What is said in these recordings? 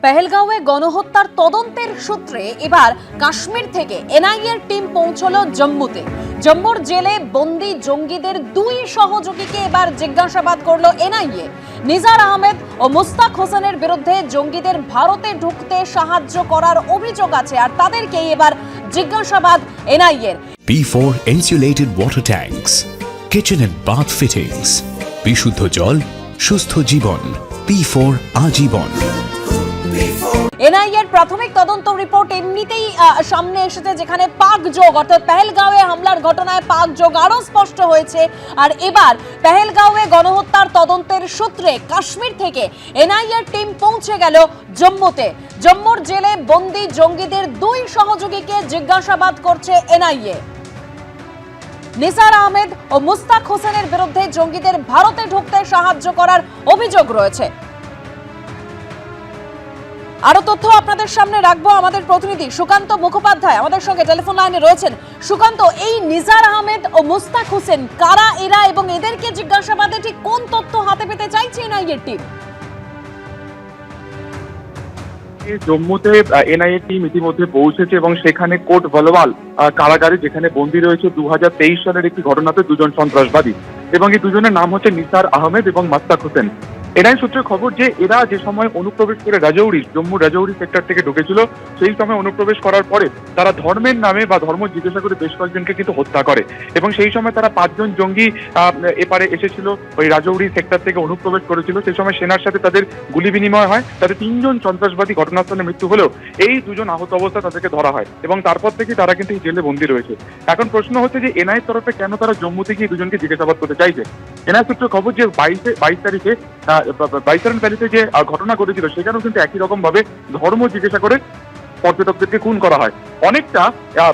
পেহেলগাঁওয়ে গণহত্যার তদন্তের সূত্রে এবার কাশ্মীর থেকে এনআইএর টিম পৌঁছলো জম্মুতে। জম্মুর জেলে বন্দী জঙ্গিদের দুই সহযোগীকে এবার জিজ্ঞাসাবাদ করলো এনআইএ। নিজার আহমেদ ও মুস্তাক হোসেনের বিরুদ্ধে জঙ্গিদের ভারতে ঢুকতে সাহায্য করার অভিযোগ আছে, আর তাদেরকেই এবার জিজ্ঞাসাবাদ এনআইএর। P4 insulated water tanks, kitchen and bath fittings, বিশুদ্ধ জল, সুস্থ জীবন, P4 আজীবন। এনআইএর প্রাথমিক তদন্ত রিপোর্ট এমনিতেই সামনে এসেছে, যেখানে পাক যোগ অর্থাৎ পেহেলগাঁওয়ে হামলার ঘটনায় পাক যোগ আরো স্পষ্ট হয়েছে। আর এবার পেহেলগাঁওয়ে গণহত্যার তদন্তের সূত্রে কাশ্মীর থেকে এনআইএর টিম পৌঁছে গেল জম্মুতে। জম্মুর জেলে বন্দী জঙ্গিদের দুই সহযোগীকে জিজ্ঞাসাবাদ করছে এনআইএ। নিসার আহমেদ ও মুস্তাক হোসেনের বিরুদ্ধে জঙ্গিদের ভারতে ঢুকতে সাহায্য করার অভিযোগ রয়েছে। আরো তথ্য আপনাদের সামনে রাখবো। আমাদের প্রতিনিধি সুকান্ত মুখোপাধ্যায় আমাদের সঙ্গে টেলিফোন লাইনে রয়েছেন। সুকান্ত, এই নিজার আহমেদ ও মুস্তাক হোসেন কারা এরা এবং এদেরকে জিজ্ঞাসাবাদে ঠিক কোন তথ্য হাতে পেতে চাইছে এনআইএর টিম? জম্মুতে এনআইএ টিম ইতিমধ্যে পৌঁছেছে এবং সেখানে কোট বলওয়াল কারাগারে যেখানে বন্দী রয়েছে 2023 সালের একটি ঘটনাতে দুজন সন্ত্রাসবাদী, এবং এই দুজনের নাম হচ্ছে নিসার আহমেদ এবং মুস্তাক হোসেন। এনআইএ সূত্রের খবর যে এরা যে সময় অনুপ্রবেশ করে জম্মু রাজৌরি সেক্টর থেকে ঢুকেছিল, সেই সময় অনুপ্রবেশ করার পরে তারা ধর্মের নামে বা ধর্ম জিজ্ঞাসা করে বেশ কয়েকজনকে কিন্তু হত্যা করে, এবং সেই সময় তারা 5 জন জঙ্গি এপারে এসেছিল, ওই রাজৌরি সেক্টর থেকে অনুপ্রবেশ করেছিল। সেই সময় সেনার সাথে তাদের গুলি বিনিময় হয়, তাদের 3 জন সন্ত্রাসবাদী ঘটনাস্থলে মৃত্যু হলেও এই দুজন আহত অবস্থায় তাদেরকে ধরা হয়, এবং তারপর থেকে তারা কিন্তু এই জেলে বন্দী রয়েছে। এখন প্রশ্ন হচ্ছে যে এনআইএর তরফে কেন তারা জম্মুতে গিয়ে দুজনকে জিজ্ঞাসাবাদ করতে চাইছে। এনআইএ সূত্রের খবর যে 22 তারিখে বাইসারন ভ্যালিতে যে ঘটনা ঘটেছিল সেখানেও কিন্তু একই রকম ভাবে ধর্ম জিজ্ঞাসা করে পর্যটকদেরকে খুন করা হয়। অনেকটা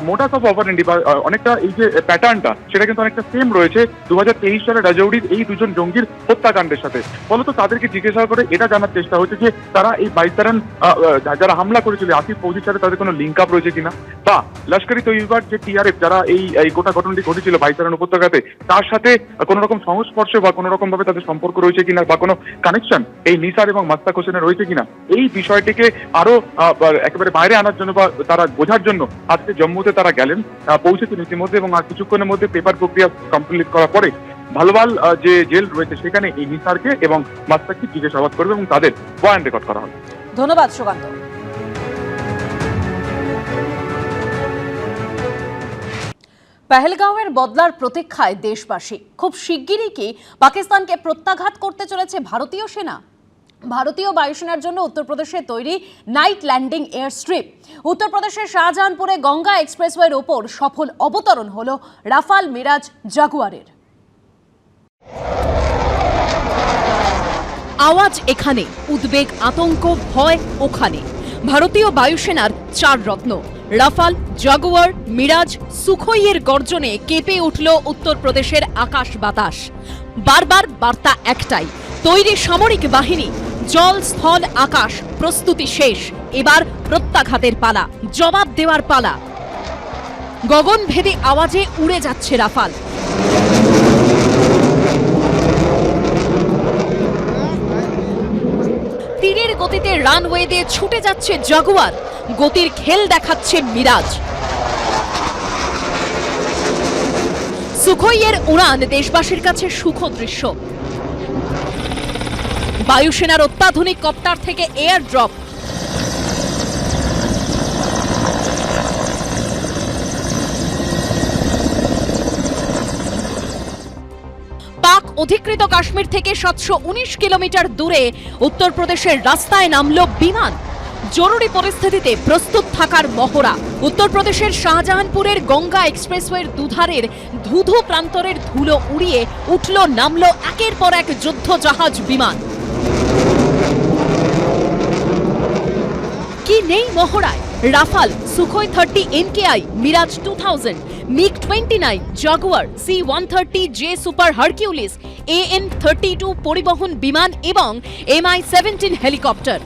মোডাস অফ অপারেন্ডি বা অনেকটা এই যে প্যাটার্নটা সেটা কিন্তু অনেকটা সেম রয়েছে 2023 সালে রাজৌরির এই দুজন জঙ্গির হত্যাকাণ্ডের সাথে। ফলত তাদেরকে জিজ্ঞাসা করে এটা জানার চেষ্টা হচ্ছে যে তারা এই বাইসারন যারা হামলা করেছিল আসিফ ফৌজির সাথে তাদের কোনো লিঙ্ক আপ রয়েছে কিনা, বা লস্করি তৈয়বার যে টিআরএফ যারা এই গোটা ঘটনাটি ঘটেছিল বাইসারন উপত্যকাতে তার সাথে কোনো রকম সংস্পর্শ বা কোনো রকম ভাবে তাদের সম্পর্ক রয়েছে কিনা, বা কোনো কানেকশন এই নিসার এবং মুস্তাক হোসেনের রয়েছে কিনা, এই বিষয়টিকে আরো একেবারে বাইরে আনার জন্য বা তারা বোঝার জন্য আজকে জম্মুতে তারা গেলেন, পৌঁছেছেন ইতিমধ্যে, এবং আর কিছুক্ষণের মধ্যে পেপার প্রক্রিয়া কমপ্লিট করার পরে ভালোবাল যে জেল রয়েছে সেখানে এই নিসারকে এবং মুস্তাককে জিজ্ঞাসাবাদ করবে এবং তাদের বয়ান রেকর্ড করা হবে। ধন্যবাদ সুকান্ত। পেহেলগাঁওয়ের বদলার প্রতীক্ষায় দেশবাসী। খুব শিগগিরই কি পাকিস্তানকে প্রত্যাঘাত করতে চলেছে ভারতীয় সেনা? ভারতীয় বায়ুসেনার জন্য উত্তরপ্রদেশে তৈরি নাইট ল্যান্ডিং এয়ার স্ট্রিপ। উত্তরপ্রদেশের শাহজাহানপুরে গঙ্গা এক্সপ্রেসওয়ের ওপর সফল অবতরণ হলো রাফাল মিরাজ জাগুয়ারের। আওয়াজ এখানে, উদ্বেগ আতঙ্ক ভয় ওখানে। ভারতীয় বায়ুসেনার 4 রত্ন রাফাল, জাগুয়ার, মিরাজ, সুখোইয়ের গর্জনে কেঁপে উঠল উত্তরপ্রদেশের আকাশ বাতাস। বারবার বার্তা একটাই, তৈরি সামরিক বাহিনী, জল স্থল আকাশ, প্রস্তুতি শেষ। এবার প্রত্যাঘাতের পালা, জবাব দেওয়ার পালা। গগনভেদী আওয়াজে উড়ে যাচ্ছে রাফাল। তীরের গতিতে রানওয়ে দিয়ে ছুটে যাচ্ছে জাগুয়ার, গতির খেল দেখাচ্ছে মিরাজ। সুখোইয়ের উড়ান দেশবাসীর কাছে সুখ দৃশ্য। বায়ুসেনার অত্যাধুনিক কপ্টার থেকে এয়ার ড্রপ। পাক অধিকৃত কাশ্মীর থেকে 719 কিলোমিটার দূরে উত্তরপ্রদেশের রাস্তায় নামল বিমান। জরুরি পরিস্থিতিতে প্রস্তুত থাকার মহড়া। উত্তরপ্রদেশের শাহজাহানপুরের গঙ্গা এক্সপ্রেসওয়ের দুধারের ধুধু প্রান্তরের ধুলো উড়িয়ে উঠল নামল একের পর এক যুদ্ধ জাহাজ বিমান। কি নেই মহড়ায়? Rafale, Sukhoi 30 MKI, Mirage 2000, MiG 29, Jaguar, C-130J Super Hercules, AN-32 পরিবহন বিমান এবং MI-17 হেলিকপ্টার।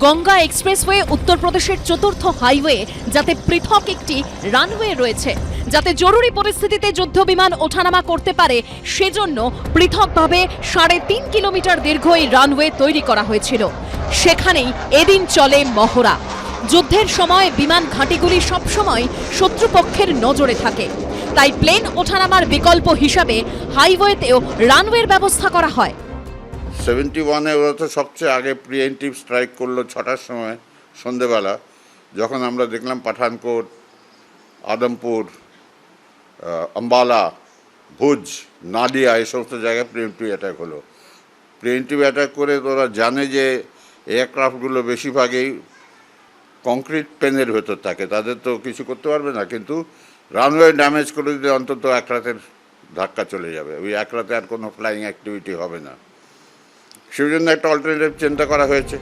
গঙ্গা এক্সপ্রেসওয়ে উত্তরপ্রদেশের চতুর্থ হাইওয়ে, যাতে পৃথক একটি রানওয়ে রয়েছে। যাতে জরুরি পরিস্থিতিতে যুদ্ধ বিমান ওঠানামা করতে পারে সেজন্য পৃথকভাবে 3.5 কিলোমিটার দীর্ঘ এই রানওয়ে তৈরি করা হয়েছিল। সেখানেই এদিন চলে মহড়া। যুদ্ধের সময় বিমান ঘাঁটিগুলি সবসময় শত্রুপক্ষের নজরে থাকে, তাই প্লেন ওঠানামার বিকল্প হিসাবে হাইওয়েতেও রানওয়ের ব্যবস্থা করা হয়। 71-এ ওরা তো সবচেয়ে আগে প্রিএমটিভ স্ট্রাইক করলো 6টার সময় সন্ধেবেলা, যখন আমরা দেখলাম পাঠানকোট, আদমপুর, আম্বালা, ভুজ, নাদিয়া এই সমস্ত জায়গায় প্রিএমটিভ অ্যাটাক হলো। প্রিএমটিভ অ্যাটাক করে ওরা জানে যে এয়ারক্রাফটগুলো বেশিরভাগই কংক্রিট পেনের ভেতর থাকে, তাদের তো কিছু করতে পারবে না, কিন্তু রানওয়ে ড্যামেজ করে দিলে অন্তত এক রাতের ধাক্কা চলে যাবে, ওই এক রাতে আর কোনো ফ্লাইং অ্যাক্টিভিটি হবে না। সেই জন্য একটা অল্টারনেটিভ চিন্তা করা হয়েছে।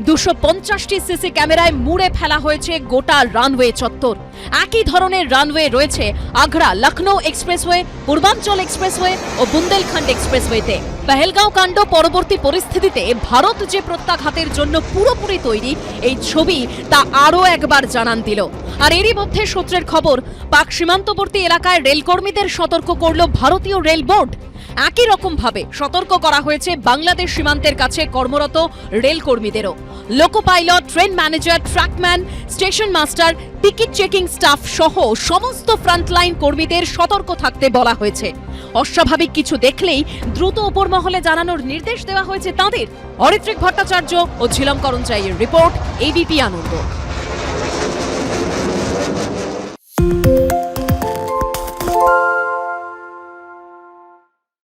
250টি সিসি ক্যামেরায় মুড়ে ফেলা হয়েছে গোটা রানওয়ে চত্বর। একই ধরনের রানওয়ে রয়েছে আগ্রা লখনৌ এক্সপ্রেসওয়ে, পূর্বাঞ্চল এক্সপ্রেসওয়ে ও বুন্দেলখণ্ড এক্সপ্রেসওয়েতে। পহেলগাঁও কাণ্ড পরবর্তী পরিস্থিতিতে ভারত যে প্রত্যাঘাতের জন্য পুরোপুরি তৈরি, এই ছবি তা আরও একবার জানান দিল। আর এরই মধ্যে সূত্রের খবর, পাক সীমান্তবর্তী এলাকায় রেলকর্মীদের সতর্ক করল ভারতীয় রেল বোর্ড। একই রকম ভাবে সতর্ক করা হয়েছে বাংলাদেশ সীমান্তের কাছে কর্মরত রেল কর্মীদেরও। Loco pilot, train manager, trackman, station master, ticket checking staff সহ সমস্ত ফ্রন্টলাইন কর্মীদের সতর্ক থাকতে বলা হয়েছে। অস্বাভাবিক কিছু দেখলেই দ্রুত উপর মহলে জানানোর নির্দেশ দেওয়া হয়েছে তাঁদের। অরিত্রিক ভট্টাচার্য ও ঝিলম করঞ্চাইয়ের রিপোর্ট, এবিপি আনন্দ।